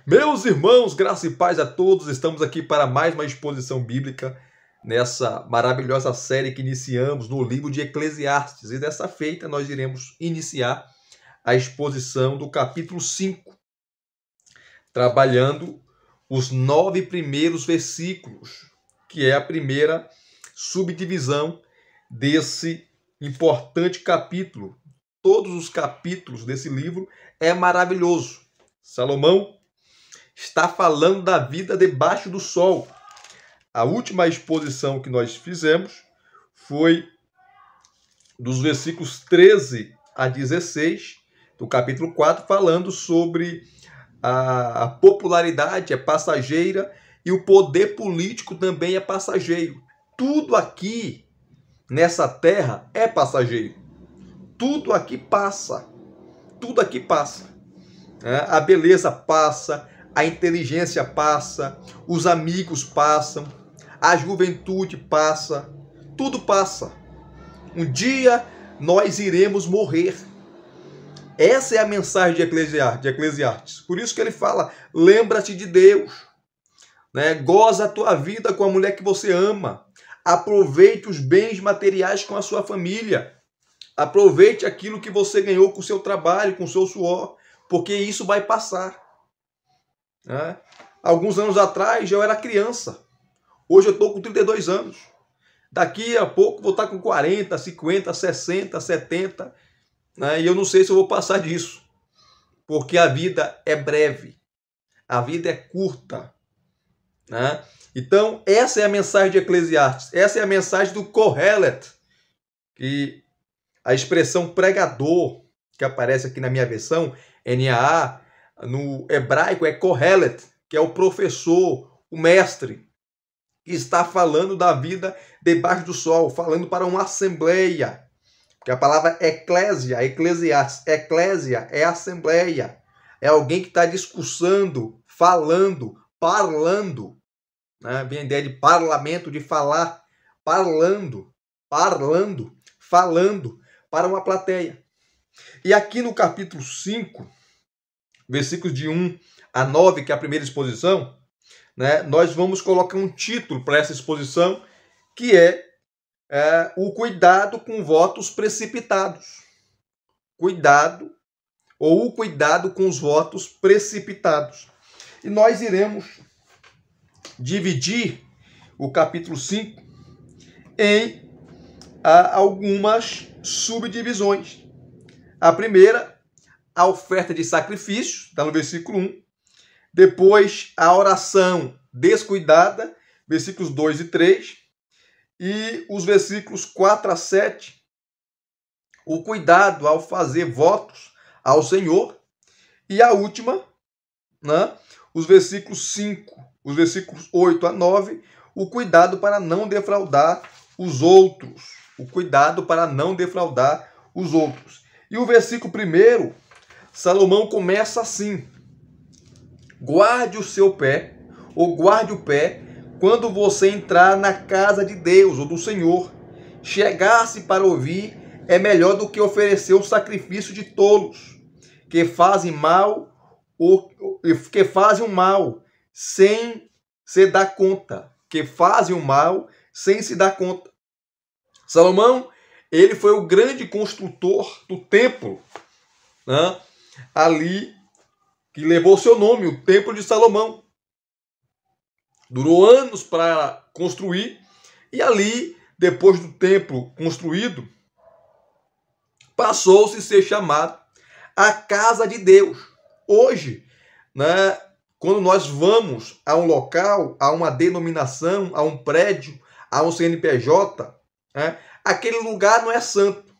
Meus irmãos, graça e paz a todos, estamos aqui para mais uma exposição bíblica nessa maravilhosa série que iniciamos no livro de Eclesiastes. E dessa feita nós iremos iniciar a exposição do capítulo 5, trabalhando os 9 primeiros versículos, que é a primeira subdivisão desse importante capítulo. Todos os capítulos desse livro é maravilhoso. Salomão está falando da vida debaixo do sol. A última exposição que nós fizemos foi dos versículos 13 a 16 do capítulo 4, falando sobre a popularidade é passageira e o poder político também é passageiro. Tudo aqui nessa terra é passageiro. Tudo aqui passa. Tudo aqui passa. A beleza passa, a inteligência passa, os amigos passam, a juventude passa, tudo passa. Um dia nós iremos morrer. Essa é a mensagem de Eclesiastes. Por isso que ele fala, lembra-te de Deus. Goza a tua vida com a mulher que você ama. Aproveite os bens materiais com a sua família. Aproveite aquilo que você ganhou com o seu trabalho, com o seu suor, porque isso vai passar. Alguns anos atrás eu era criança. Hoje eu estou com 32 anos. Daqui a pouco vou estar com 40, 50, 60, 70. E eu não sei se eu vou passar disso. Porque a vida é breve. A vida é curta. Então, essa é a mensagem de Eclesiastes. Essa é a mensagem do Kohelet. Que a expressão pregador, que aparece aqui na minha versão, NAA, no hebraico é Kohelet, que é o professor, o mestre, que está falando da vida debaixo do sol, falando para uma assembleia. Porque a palavra eclésia, Eclesiastes, eclésia é assembleia. É alguém que está discursando, falando, parlando. Vem a ideia de parlamento, de falar, falando para uma plateia. E aqui no capítulo 5, versículos de 1 a 9, que é a primeira exposição, nós vamos colocar um título para essa exposição, que é o cuidado com votos precipitados. Cuidado com os votos precipitados. E nós iremos dividir o capítulo 5 em algumas subdivisões. A primeira, a oferta de sacrifício, está no versículo 1. Depois, a oração descuidada, versículos 2 e 3. E os versículos 4 a 7, o cuidado ao fazer votos ao Senhor. E a última, os versículos 5, os versículos 8 a 9, o cuidado para não defraudar os outros. O cuidado para não defraudar os outros. E o versículo 1, Salomão começa assim: guarde o seu pé, ou guarde o pé, quando você entrar na casa de Deus ou do Senhor. Chegar-se para ouvir é melhor do que oferecer um sacrifício de tolos, que fazem mal, que fazem o mal sem se dar conta. Que fazem o mal sem se dar conta. Salomão, ele foi o grande construtor do templo, ali, que levou seu nome, o Templo de Salomão. Durou anos para construir, e ali, depois do templo construído, passou-se a ser chamado a casa de Deus. Hoje, quando nós vamos a um local, a uma denominação, a um prédio, a um CNPJ, aquele lugar não é santo.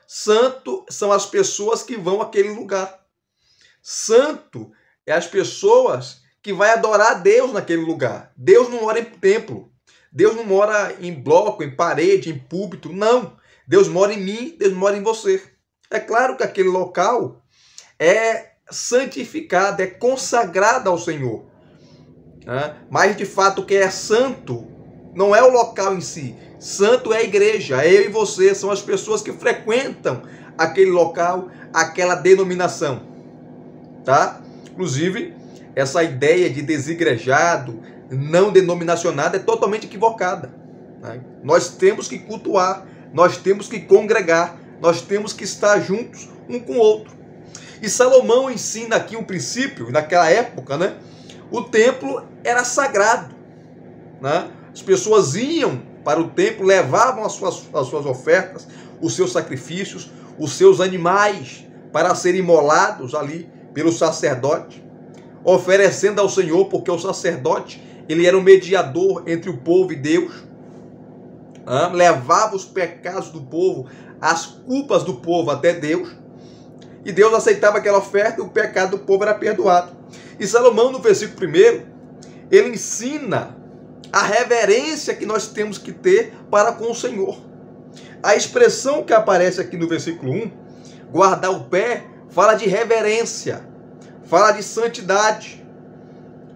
Santo são as pessoas que vão àquele lugar. Santo é as pessoas que vão adorar a Deus naquele lugar. Deus não mora em templo. Deus não mora em bloco, em parede, em púlpito. Não. Deus mora em mim, Deus mora em você. É claro que aquele local é santificado, é consagrado ao Senhor. Mas, de fato, o que é santo não é o local em si. Santo é a igreja, é eu e você, são as pessoas que frequentam aquele local, aquela denominação. Inclusive, essa ideia de desigrejado, não denominacionado, é totalmente equivocada. Nós temos que cultuar, nós temos que congregar, nós temos que estar juntos um com o outro. E Salomão ensina aqui um princípio, naquela época, né? O templo era sagrado, né? As pessoas iam para o templo, levavam as suas ofertas, os seus sacrifícios, os seus animais para serem imolados ali pelo sacerdote, oferecendo ao Senhor, porque o sacerdote, ele era o mediador entre o povo e Deus, levava os pecados do povo, as culpas do povo até Deus, e Deus aceitava aquela oferta e o pecado do povo era perdoado. E Salomão, no versículo 1, ele ensina a reverência que nós temos que ter para com o Senhor. A expressão que aparece aqui no versículo 1, guardar o pé, fala de reverência, fala de santidade.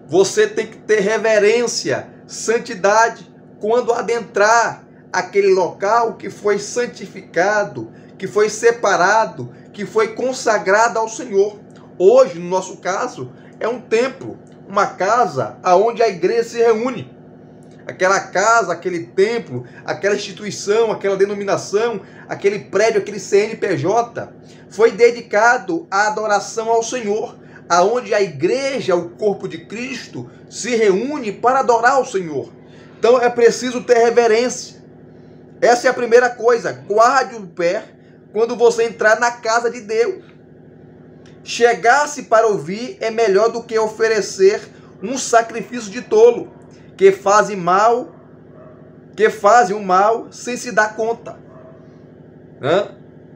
Você tem que ter reverência, santidade, quando adentrar aquele local que foi santificado, que foi separado, que foi consagrado ao Senhor. Hoje, no nosso caso, é um templo, uma casa aonde a igreja se reúne. Aquela casa, aquele templo, aquela instituição, aquela denominação, aquele prédio, aquele CNPJ, foi dedicado à adoração ao Senhor, aonde a igreja, o corpo de Cristo, se reúne para adorar ao Senhor. Então é preciso ter reverência. Essa é a primeira coisa. Guarde o pé quando você entrar na casa de Deus. Chegar-se para ouvir é melhor do que oferecer um sacrifício de tolo, que fazem o mal sem se dar conta.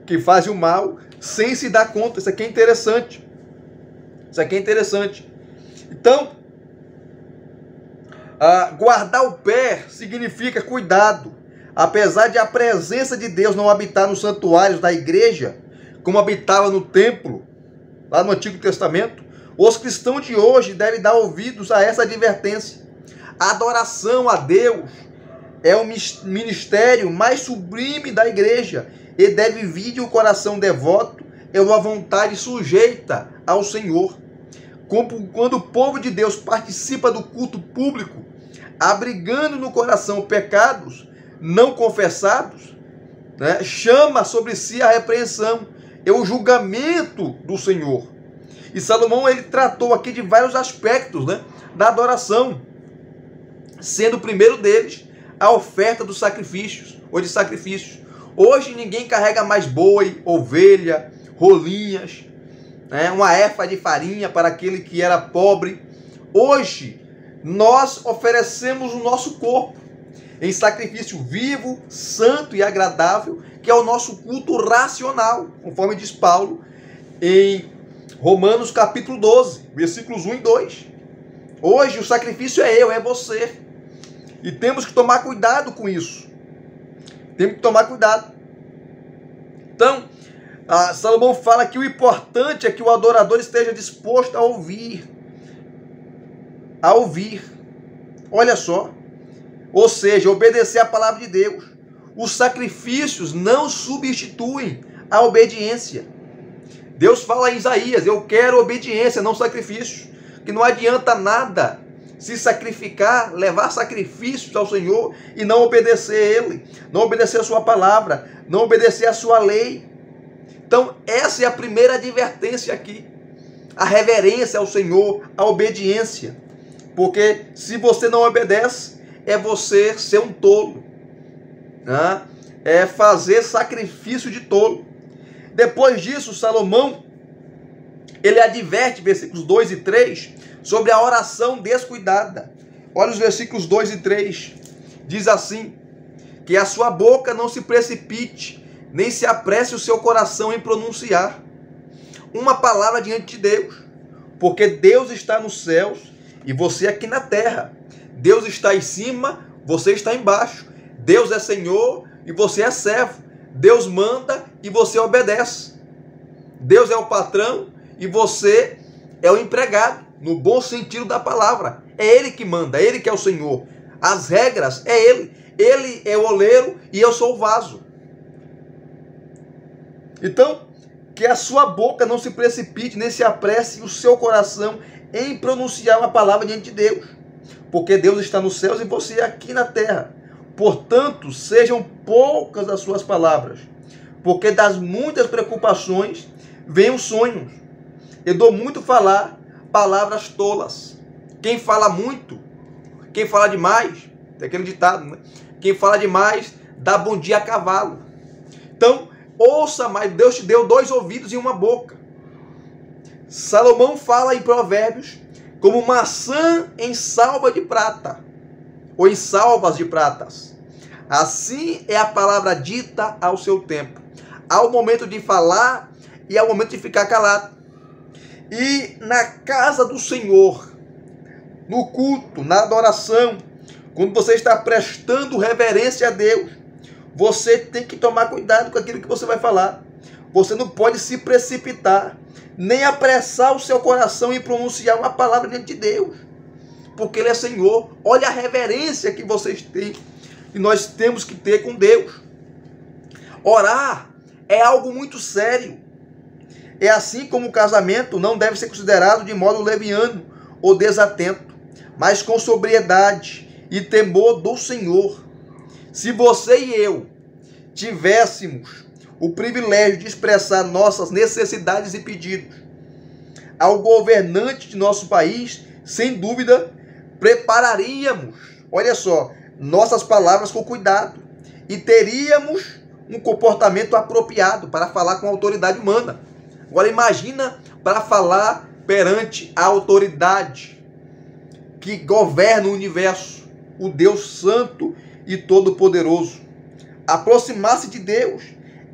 Que fazem o mal sem se dar conta. Isso aqui é interessante. Isso aqui é interessante. Então, guardar o pé significa cuidado. Apesar de a presença de Deus não habitar nos santuários da igreja, como habitava no templo, lá no Antigo Testamento, os cristãos de hoje devem dar ouvidos a essa advertência. A adoração a Deus é o ministério mais sublime da igreja e deve vir de um coração devoto e uma vontade sujeita ao Senhor. Quando o povo de Deus participa do culto público, abrigando no coração pecados não confessados, chama sobre si a repreensão e o julgamento do Senhor. E Salomão, ele tratou aqui de vários aspectos, da adoração, sendo o primeiro deles a oferta dos sacrifícios, ou de sacrifícios. Hoje ninguém carrega mais boi, ovelha, rolinhas, uma efa de farinha para aquele que era pobre. Hoje nós oferecemos o nosso corpo em sacrifício vivo, santo e agradável, que é o nosso culto racional, conforme diz Paulo em Romanos capítulo 12, versículos 1 e 2. Hoje o sacrifício é eu, é você. E temos que tomar cuidado com isso. Temos que tomar cuidado. Então, Salomão fala que o importante é que o adorador esteja disposto a ouvir. A ouvir. Olha só. Ou seja, obedecer a palavra de Deus. Os sacrifícios não substituem a obediência. Deus fala em Isaías, eu quero obediência, não sacrifícios. Que não adianta nada se sacrificar, levar sacrifícios ao Senhor e não obedecer a Ele, não obedecer a sua palavra, não obedecer a sua lei. Então essa é a primeira advertência aqui. A reverência ao Senhor, a obediência. Porque se você não obedece, é você ser um tolo, é fazer sacrifício de tolo. Depois disso, Salomão, ele adverte, versículos 2 e 3, sobre a oração descuidada. Olha os versículos 2 e 3, diz assim, que a sua boca não se precipite, nem se apresse o seu coração em pronunciar uma palavra diante de Deus, porque Deus está nos céus e você aqui na terra. Deus está em cima, você está embaixo. Deus é Senhor e você é servo. Deus manda e você obedece. Deus é o patrão e você é o empregado, no bom sentido da palavra. É Ele que manda, é Ele que é o Senhor. As regras é Ele. Ele é o oleiro e eu sou o vaso. Então, que a sua boca não se precipite, nem se apresse o seu coração em pronunciar uma palavra diante de Deus, porque Deus está nos céus e você aqui na terra. Portanto, sejam poucas as suas palavras, porque das muitas preocupações vêm os sonhos. Eu dou muito falar palavras tolas. Quem fala muito, quem fala demais, tem aquele ditado, né? Quem fala demais dá bom dia a cavalo. Então, ouça mais. Deus te deu 2 ouvidos e uma boca. Salomão fala em Provérbios como maçã em salva de prata, ou em salvas de pratas. Assim é a palavra dita ao seu tempo. Há o momento de falar e há o momento de ficar calado. E na casa do Senhor, no culto, na adoração, quando você está prestando reverência a Deus, você tem que tomar cuidado com aquilo que você vai falar. Você não pode se precipitar, nem apressar o seu coração em pronunciar uma palavra diante de Deus, porque Ele é Senhor. Olha a reverência que vocês têm e nós temos que ter com Deus. Orar é algo muito sério. É assim como o casamento não deve ser considerado de modo leviano ou desatento, mas com sobriedade e temor do Senhor. Se você e eu tivéssemos o privilégio de expressar nossas necessidades e pedidos ao governante de nosso país, sem dúvida, prepararíamos, olha só, nossas palavras com cuidado e teríamos um comportamento apropriado para falar com a autoridade humana. Agora imagina para falar perante a autoridade que governa o universo, o Deus Santo e Todo-Poderoso. Aproximar-se de Deus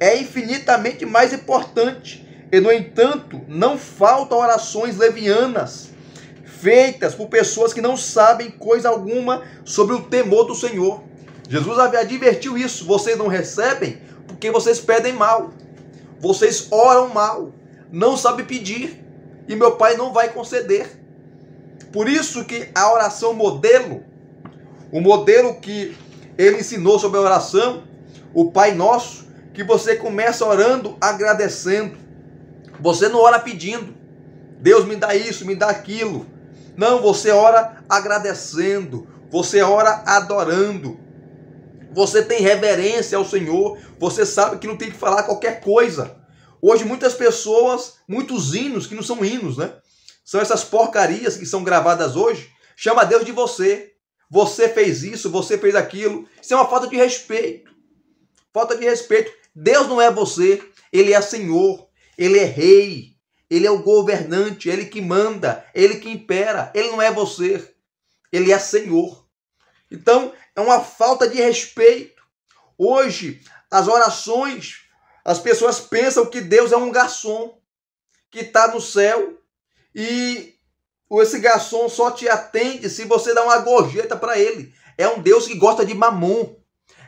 é infinitamente mais importante. E, no entanto, não faltam orações levianas, feitas por pessoas que não sabem coisa alguma sobre o temor do Senhor. Jesus havia advertiu isso. Vocês não recebem porque vocês pedem mal. Vocês oram mal. Não sabem pedir. E meu Pai não vai conceder. Por isso que a oração modelo, o modelo que Ele ensinou sobre a oração, o Pai Nosso, que você começa orando agradecendo. Você não ora pedindo. Deus me dá isso, me dá aquilo. Não, você ora agradecendo. Você ora adorando. Você tem reverência ao Senhor. Você sabe que não tem que falar qualquer coisa. Hoje muitas pessoas, muitos hinos que não são hinos, né? São essas porcarias que são gravadas hoje. Chama Deus de você. Você fez isso, você fez aquilo. Isso é uma falta de respeito. Falta de respeito. Deus não é você. Ele é Senhor. Ele é Rei. Ele é o governante. Ele que manda. Ele que impera. Ele não é você. Ele é Senhor. Então, é uma falta de respeito. Hoje, as orações, as pessoas pensam que Deus é um garçom que está no céu e esse garçom só te atende se você dá uma gorjeta para ele. É um Deus que gosta de mamon.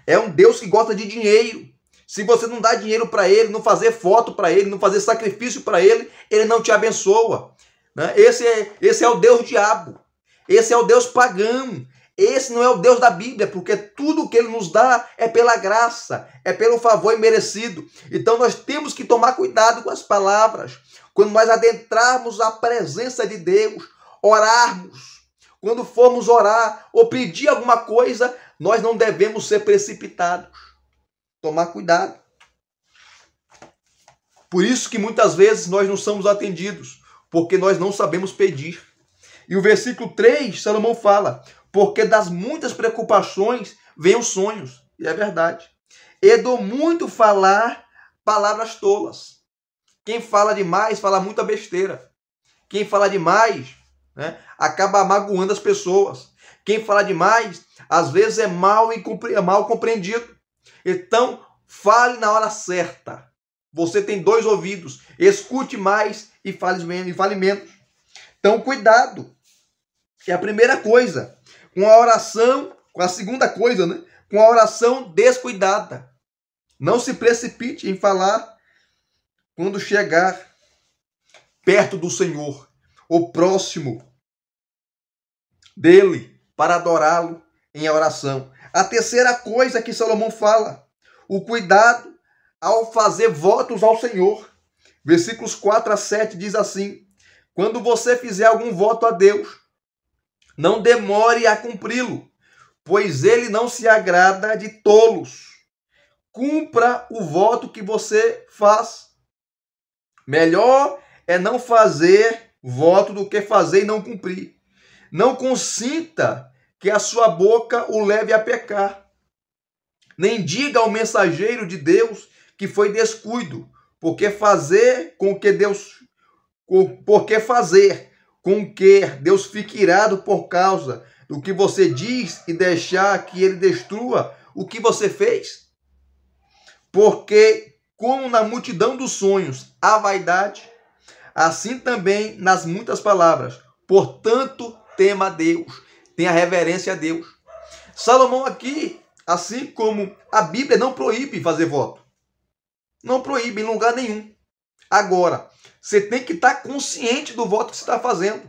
É um Deus que gosta de dinheiro. Se você não dá dinheiro para ele, não fazer foto para ele, não fazer sacrifício para ele, ele não te abençoa. Né? Esse é o Deus diabo. Esse é o Deus pagão. Esse não é o Deus da Bíblia, porque tudo que Ele nos dá é pela graça, é pelo favor imerecido. Então nós temos que tomar cuidado com as palavras. Quando nós adentrarmos a presença de Deus, orarmos, quando formos orar ou pedir alguma coisa, nós não devemos ser precipitados. Tomar cuidado. Por isso que muitas vezes nós não somos atendidos, porque nós não sabemos pedir. E o versículo 3, Salomão fala: porque das muitas preocupações vêm os sonhos. E é verdade. E do muito falar, palavras tolas. Quem fala demais, fala muita besteira. Quem fala demais, né, acaba magoando as pessoas. Quem fala demais, às vezes é mal compreendido. Então, fale na hora certa. Você tem 2 ouvidos. Escute mais e fale menos. Então, cuidado. É a primeira coisa. Com a oração, com a segunda coisa, né? Com a oração descuidada. Não se precipite em falar quando chegar perto do Senhor, ou próximo dele, para adorá-lo em oração. A terceira coisa que Salomão fala, o cuidado ao fazer votos ao Senhor. Versículos 4 a 7 diz assim: Quando você fizer algum voto a Deus, não demore a cumpri-lo, pois ele não se agrada de tolos. Cumpra o voto que você faz. Melhor é não fazer voto do que fazer e não cumprir. Não consinta que a sua boca o leve a pecar. Nem diga ao mensageiro de Deus que foi descuido, porque fazer com que Deus fique irado por causa do que você diz e deixar que ele destrua o que você fez. Porque como na multidão dos sonhos há vaidade, assim também nas muitas palavras. Portanto, tema a Deus, tenha reverência a Deus. Salomão aqui, assim como a Bíblia, não proíbe fazer voto. Não proíbe em lugar nenhum. Agora, você tem que estar consciente do voto que você está fazendo.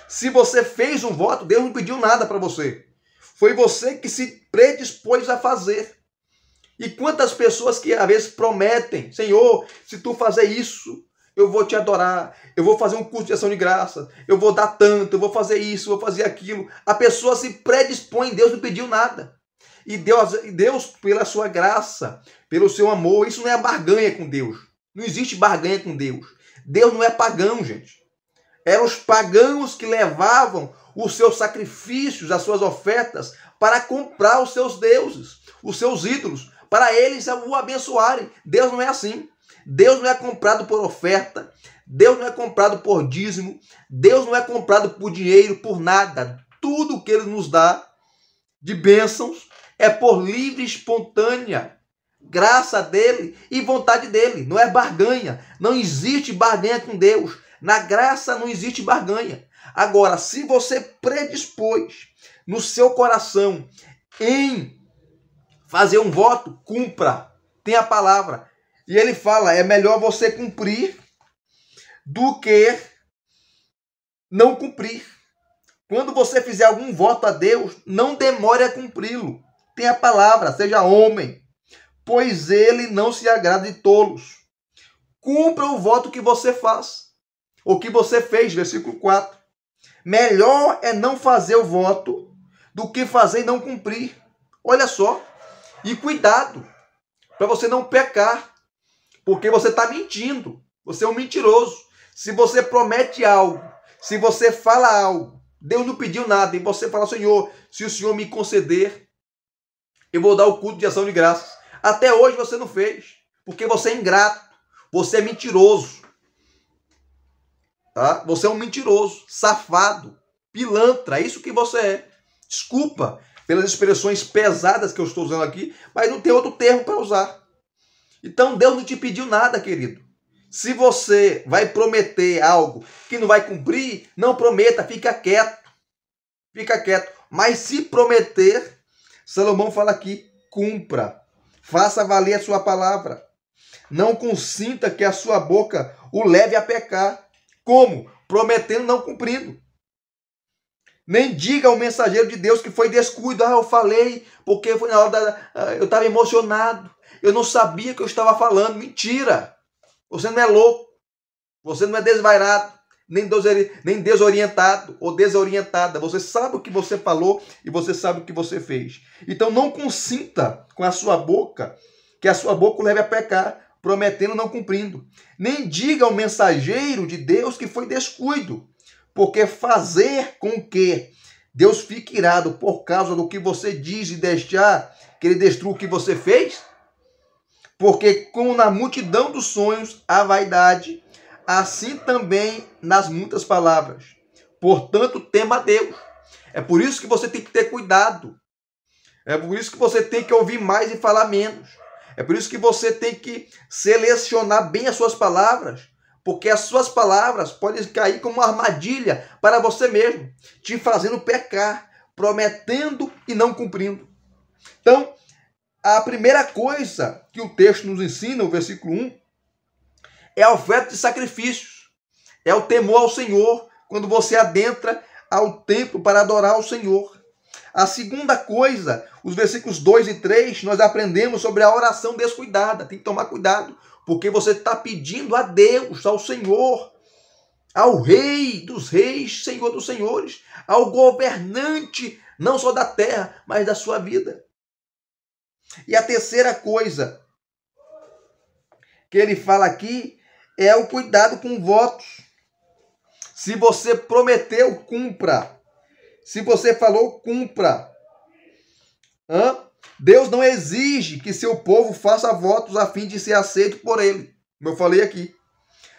Se você fez um voto, Deus não pediu nada para você. Foi você que se predispôs a fazer. E quantas pessoas que às vezes prometem, Senhor, se tu fazer isso, eu vou te adorar, eu vou fazer um curso de ação de graça, eu vou dar tanto, eu vou fazer isso, eu vou fazer aquilo. A pessoa se predispõe, Deus não pediu nada. E Deus, pela sua graça, pelo seu amor, isso não é barganha com Deus. Não existe barganha com Deus. Deus não é pagão, gente. Eram os pagãos que levavam os seus sacrifícios, as suas ofertas, para comprar os seus deuses, os seus ídolos, para eles o abençoarem. Deus não é assim. Deus não é comprado por oferta. Deus não é comprado por dízimo. Deus não é comprado por dinheiro, por nada. Tudo que Ele nos dá de bênçãos é por livre e espontânea graça dele e vontade dele. Não é barganha. Não existe barganha com Deus. Na graça não existe barganha. Agora, se você predispôs no seu coração em fazer um voto, cumpra. Tem a palavra. E ele fala, é melhor você cumprir do que não cumprir. Quando você fizer algum voto a Deus, não demore a cumpri-lo. Tem a palavra, seja homem, pois ele não se agrada de tolos. Cumpra o voto que você faz, o que você fez, versículo 4. Melhor é não fazer o voto do que fazer e não cumprir. Olha só. E cuidado, para você não pecar, porque você está mentindo. Você é um mentiroso. Se você promete algo, se você fala algo, Deus não pediu nada, e você fala, Senhor, se o Senhor me conceder, eu vou dar o culto de ação de graças. Até hoje você não fez, porque você é ingrato, você é mentiroso. Tá? Você é um mentiroso, safado, pilantra, é isso que você é. Desculpa pelas expressões pesadas que eu estou usando aqui, mas não tem outro termo para usar. Então Deus não te pediu nada, querido. Se você vai prometer algo que não vai cumprir, não prometa, fica quieto. Fica quieto. Mas se prometer, Salomão fala aqui, cumpra. Faça valer a sua palavra. Não consinta que a sua boca o leve a pecar. Como? Prometendo, não cumprindo. Nem diga ao mensageiro de Deus que foi descuido. Eu falei porque foi na hora eu estava emocionado. Eu não sabia que eu estava falando. Mentira. Você não é louco. Você não é desvairado. Nem desorientado ou desorientada. Você sabe o que você falou e você sabe o que você fez. Então não consinta com a sua boca que a sua boca o leve a pecar, prometendo, não cumprindo. Nem diga ao mensageiro de Deus que foi descuido. Porque fazer com que Deus fique irado por causa do que você diz e deixar que ele destrua o que você fez? Porque como na multidão dos sonhos há vaidade, assim também nas muitas palavras. Portanto, tema a Deus. É por isso que você tem que ter cuidado. É por isso que você tem que ouvir mais e falar menos. É por isso que você tem que selecionar bem as suas palavras. Porque as suas palavras podem cair como uma armadilha para você mesmo, te fazendo pecar, prometendo e não cumprindo. Então, a primeira coisa que o texto nos ensina, o versículo 1, é a oferta de sacrifícios. É o temor ao Senhor, quando você adentra ao templo para adorar ao Senhor. A segunda coisa, os versículos 2 e 3, nós aprendemos sobre a oração descuidada. Tem que tomar cuidado, porque você está pedindo a Deus, ao Senhor, ao Rei dos Reis, Senhor dos Senhores, ao governante, não só da terra, mas da sua vida. E a terceira coisa que ele fala aqui é o cuidado com votos. Se você prometeu, cumpra. Se você falou, cumpra. Deus não exige que seu povo faça votos a fim de ser aceito por ele, como eu falei aqui.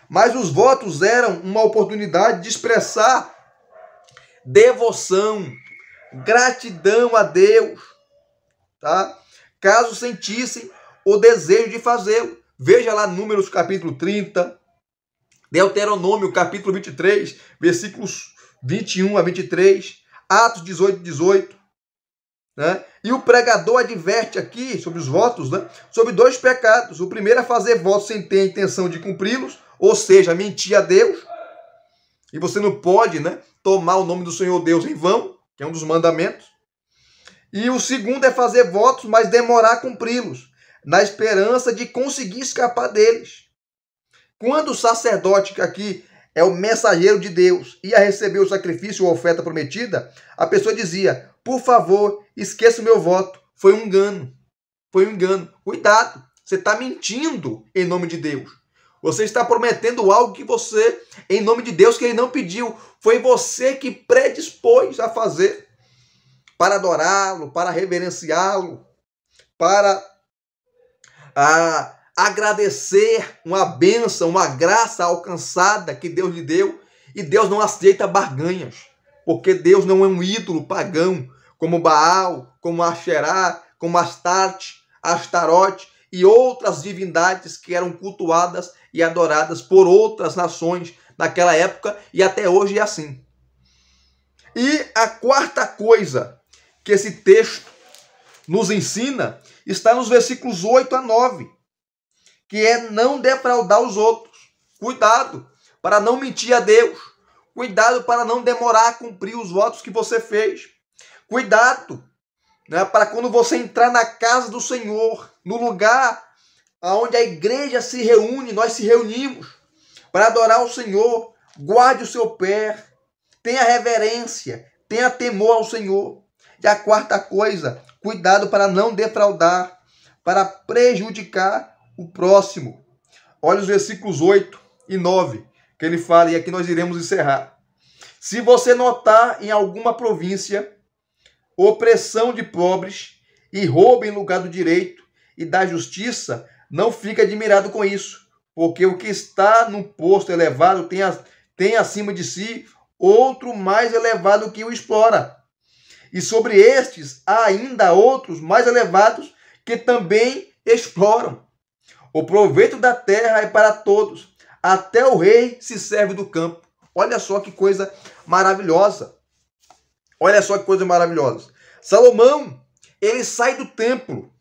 Mas os votos eram uma oportunidade de expressar devoção, gratidão a Deus, tá? Caso sentissem o desejo de fazê-lo. Veja lá Números capítulo 30, Deuteronômio capítulo 23, versículos 21 a 23, Atos 18. Né? E o pregador adverte aqui sobre os votos, né? Sobre dois pecados. O primeiro é fazer votos sem ter a intenção de cumpri-los, ou seja, mentir a Deus. E você não pode, né, tomar o nome do Senhor Deus em vão, que é um dos mandamentos. E o segundo é fazer votos, mas demorar a cumpri-los, na esperança de conseguir escapar deles. Quando o sacerdote, que aqui é o mensageiro de Deus, ia receber o sacrifício ou oferta prometida, a pessoa dizia: por favor, esqueça o meu voto. Foi um engano. Foi um engano. Cuidado, você está mentindo em nome de Deus. Você está prometendo algo que você, em nome de Deus, que ele não pediu. Foi você que predispôs a fazer para adorá-lo, para reverenciá-lo, para agradecer uma bênção, uma graça alcançada que Deus lhe deu. E Deus não aceita barganhas, porque Deus não é um ídolo pagão, como Baal, como Asherá, como Astarte, Astarote e outras divindades que eram cultuadas e adoradas por outras nações naquela época, e até hoje é assim. E a quarta coisa que esse texto nos ensina está nos versículos 8 a 9, que é não defraudar os outros. Cuidado para não mentir a Deus. Cuidado para não demorar a cumprir os votos que você fez. Cuidado, né, para quando você entrar na casa do Senhor, no lugar onde a igreja se reúne, nós se reunimos para adorar o Senhor. Guarde o seu pé, tenha reverência, tenha temor ao Senhor. E a quarta coisa, cuidado para não defraudar, para prejudicar o próximo. Olha os versículos 8 e 9, que ele fala, e aqui nós iremos encerrar. Se você notar em alguma província opressão de pobres e roubo em lugar do direito e da justiça, não fique admirado com isso, porque o que está num posto elevado tem acima de si outro mais elevado que o explora. E sobre estes há ainda outros mais elevados que também exploram. O proveito da terra é para todos, até o rei se serve do campo. Olha só que coisa maravilhosa. Olha só que coisa maravilhosa. Salomão, ele sai do templo.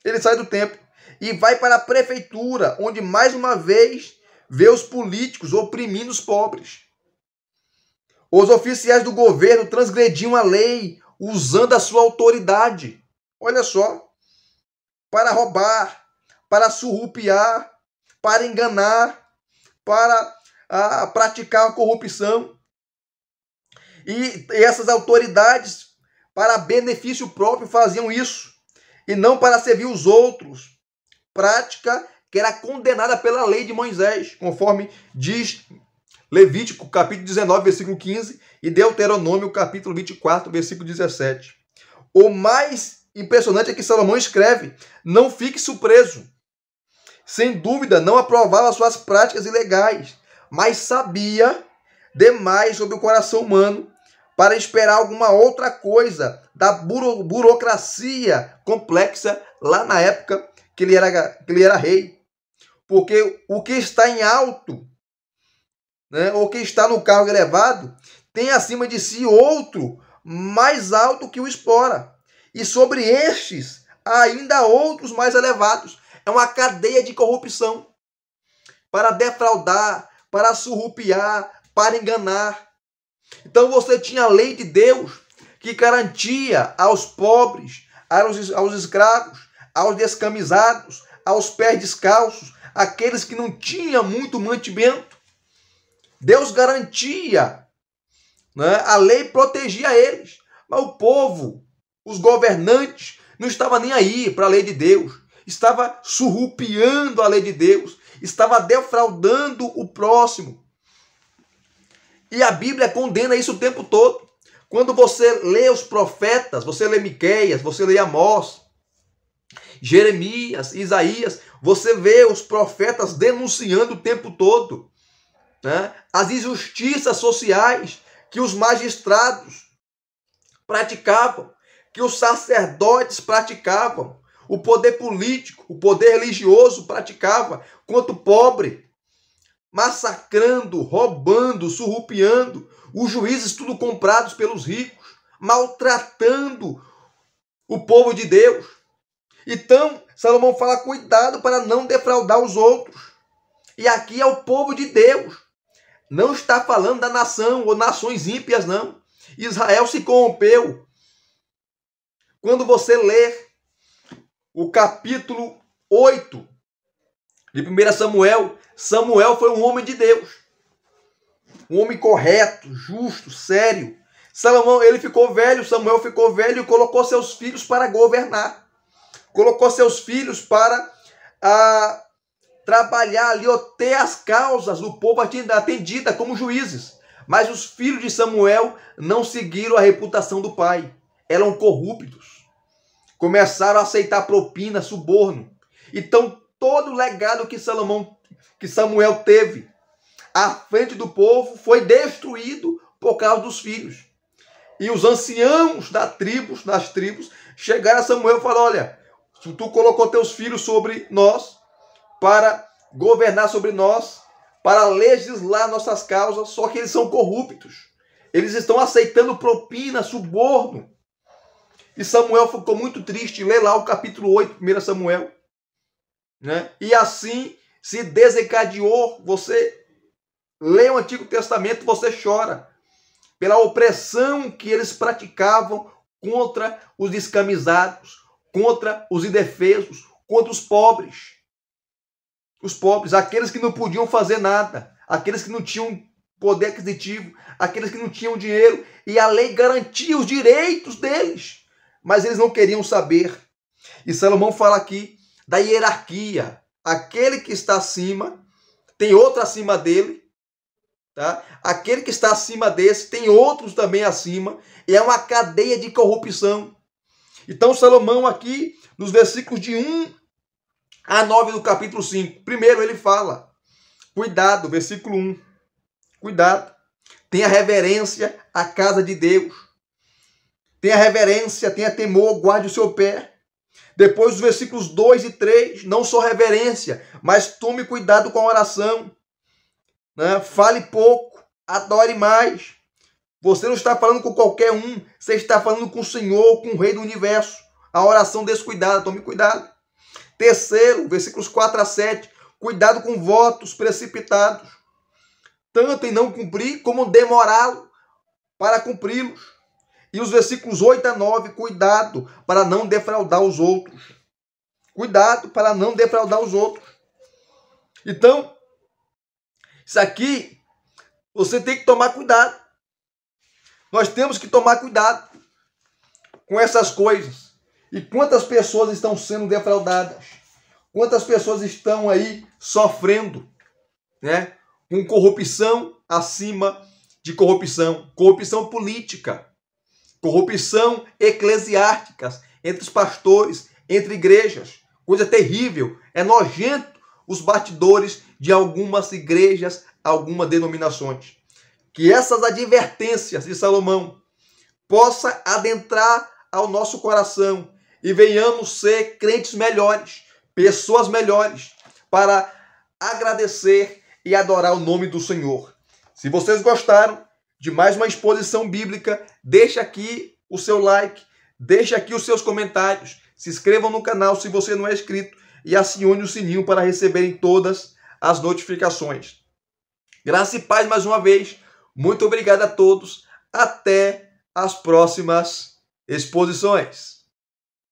Ele sai do templo e vai para a prefeitura, onde mais uma vez vê os políticos oprimindo os pobres. Os oficiais do governo transgrediam a lei usando a sua autoridade. Olha só. Para roubar, para surrupiar, para enganar, para praticar a corrupção. E essas autoridades, para benefício próprio, faziam isso, e não para servir os outros. Prática que era condenada pela lei de Moisés, conforme diz Levítico, capítulo 19, versículo 15, e Deuteronômio, capítulo 24, versículo 17. O mais impressionante é que Salomão escreve: não fique surpreso. Sem dúvida, não aprovava suas práticas ilegais, mas sabia demais sobre o coração humano para esperar alguma outra coisa da burocracia complexa lá na época que ele era rei. Porque o que está em alto, né, ou que está no cargo elevado, tem acima de si outro mais alto que o explora. E sobre estes, há ainda outros mais elevados. É uma cadeia de corrupção para defraudar, para surrupiar, para enganar. Então você tinha a lei de Deus que garantia aos pobres, aos escravos, aos descamisados, aos pés descalços, aqueles que não tinham muito mantimento, Deus garantia, né? A lei protegia eles. Mas o povo, os governantes, não estavam nem aí para a lei de Deus. Estava surrupiando a lei de Deus. Estava defraudando o próximo. E a Bíblia condena isso o tempo todo. Quando você lê os profetas, você lê Miqueias, você lê Amós, Jeremias, Isaías, você vê os profetas denunciando o tempo todo, né, as injustiças sociais que os magistrados praticavam, que os sacerdotes praticavam, o poder político, o poder religioso praticava contra o pobre, massacrando, roubando, surrupiando, os juízes tudo comprados pelos ricos, maltratando o povo de Deus. Então, Salomão fala, cuidado para não defraudar os outros. E aqui é o povo de Deus. Não está falando da nação ou nações ímpias, não. Israel se corrompeu. Quando você lê o capítulo 8 de 1 Samuel, Samuel foi um homem de Deus. Um homem correto, justo, sério. Salomão, ele ficou velho, Samuel ficou velho e colocou seus filhos para governar. Colocou seus filhos para trabalhar ali, ter as causas do povo atendida como juízes. Mas os filhos de Samuel não seguiram a reputação do pai. Eram corruptos. Começaram a aceitar propina, suborno. Então, todo o legado que Samuel teve à frente do povo foi destruído por causa dos filhos. E os anciãos das tribos, chegaram a Samuel e falaram, olha, tu colocou teus filhos sobre nós, para governar sobre nós, para legislar nossas causas, só que eles são corruptos. Eles estão aceitando propina, suborno. E Samuel ficou muito triste. Lê lá o capítulo 8, 1 Samuel. Né? E assim se desencadeou. Você lê o Antigo Testamento, você chora pela opressão que eles praticavam contra os descamisados, contra os indefesos, contra os pobres. Os pobres, aqueles que não podiam fazer nada, aqueles que não tinham poder aquisitivo, aqueles que não tinham dinheiro, e a lei garantia os direitos deles, mas eles não queriam saber. E Salomão fala aqui da hierarquia. Aquele que está acima, tem outro acima dele, tá? Aquele que está acima desse, tem outros também acima, e é uma cadeia de corrupção. Então Salomão aqui, nos versículos de 1 a 9 do capítulo 5, primeiro ele fala, cuidado, versículo 1, cuidado, tenha reverência à casa de Deus, tenha reverência, tenha temor, guarde o seu pé. Depois os versículos 2 e 3, não só reverência, mas tome cuidado com a oração, né? Fale pouco, adore mais. Você não está falando com qualquer um, você está falando com o Senhor, com o Rei do Universo. A oração descuidada, tome cuidado. Terceiro, versículos 4 a 7, cuidado com votos precipitados, tanto em não cumprir como demorá-lo para cumpri-los. E os versículos 8 a 9, cuidado para não defraudar os outros. Cuidado para não defraudar os outros. Então, isso aqui, você tem que tomar cuidado. Nós temos que tomar cuidado com essas coisas. E quantas pessoas estão sendo defraudadas? Quantas pessoas estão aí sofrendo, né? Com corrupção acima de corrupção. Corrupção política. Corrupção eclesiástica entre os pastores, entre igrejas. Coisa terrível. É nojento os bastidores de algumas igrejas, algumas denominações. Que essas advertências de Salomão possa adentrar ao nosso coração e venhamos ser crentes melhores, pessoas melhores, para agradecer e adorar o nome do Senhor. Se vocês gostaram de mais uma exposição bíblica, deixa aqui o seu like, deixa aqui os seus comentários, se inscrevam no canal se você não é inscrito e acione o sininho para receberem todas as notificações. Graça e paz mais uma vez. Muito obrigado a todos. Até as próximas exposições.